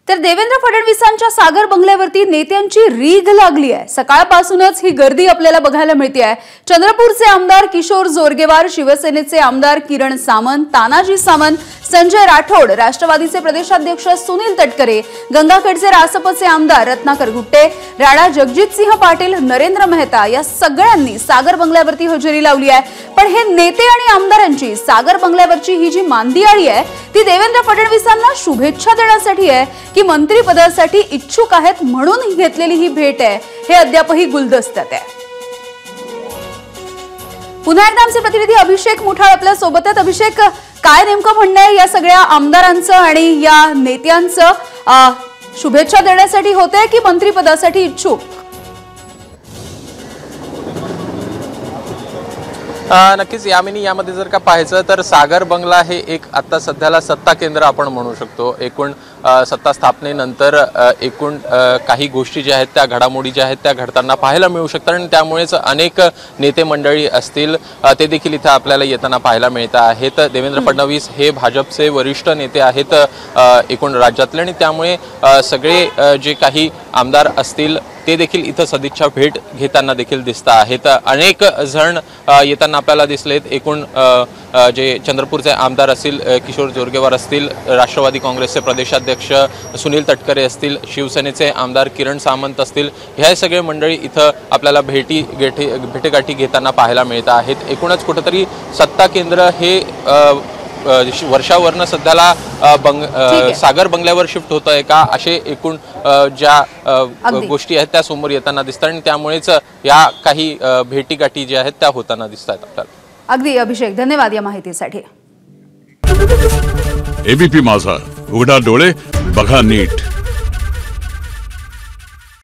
तर देवेंद्र फडणवीसांच्या सागर बंगल्यावरती नेत्यांची रीघ लागली आहे। सकाळपासूनच ही गर्दी आपल्याला बघायला मिळते आहे। चंद्रपूरचे आमदार किशोर जोरगेवार, शिवसेनेचे आमदार किरण सामंत, तानाजी सावंत, संजय राठोड, राष्ट्रवादीचे प्रदेशाध्यक्ष सुनील तटकरे, गंगाखेडचे रासपचे आमदार रत्नाकर गुट्टे, राणा जगजितसिंह पाटील, नरेंद्र मेहता या सगळ्यांनी सागर बंगल्यावरती हजेरी लावली आहे। पण हे नेते आणि आमदारांची सागर बंगल्यावरची ही जी मांदियाळी आहे ती देवेंद्र फडणवीसांना शुभेच्छा देण्यासाठी आहे की मंत्रिपदासाठी इच्छुक आहेत म्हणून घेतलेली ही भेट आहे, हे अद्यापही गुलदस्त्यात आहे। पुन्हा एकदा आमचे प्रतिनिधी अभिषेक मुठाळ आपल्या सोबत आहेत। अभिषेक, काय नेमकं म्हणणं आहे या सगळ्या आमदारांचं आणि या नेत्यांचं? शुभेच्छा देण्यासाठी होते की मंत्रिपदासाठी इच्छुक? नक्कीच यामिनी, यामध्ये जर का पाहायचं तर सागर बंगला हे एक आता सध्याला सत्ता केंद्र आपण म्हणू शकतो। एकूण सत्ता स्थापनेनंतर एकूण काही गोष्टी ज्या आहेत त्या घडामोडी ज्या आहेत त्या घडताना पाहायला मिळू शकतात आणि त्यामुळेच अनेक नेते मंडळी असतील ते देखील इथं आपल्याला येताना पाहायला मिळत आहेत। देवेंद्र फडणवीस हे भाजपचे वरिष्ठ नेते आहेत एकूण राज्यातले आणि त्यामुळे सगळे जे काही आमदार असतील ते देखील इथं सदिच्छा भेट घेताना देखील दिसत आहेत। अनेक जण येताना आपल्याला दिसलेत। एकूण जे चंद्रपूरचे आमदार असतील किशोर जोरगेवार असतील, राष्ट्रवादी काँग्रेसचे प्रदेशाध्यक्ष सुनील तटकरे असतील, शिवसेनेचे आमदार किरण सामंत असतील, ह्या सगळे मंडळी इथं आपल्याला भेटीगाठी घेताना पाहायला मिळत आहेत। एकूणच कुठेतरी सत्ता केंद्र हे वर्षावरनं सध्याला सागर बंगल्यावर शिफ्ट होत आहे का, असे एकूण ज्या गोष्टी आहेत त्या समोर येताना दिसतात आणि त्यामुळेच या काही भेटीगाठी ज्या आहेत त्या होताना दिसतात आपल्याला। अगदी अभिषेक, धन्यवाद या माहितीसाठी। एबीपी माझा, उघडा डोळे बघा नीट।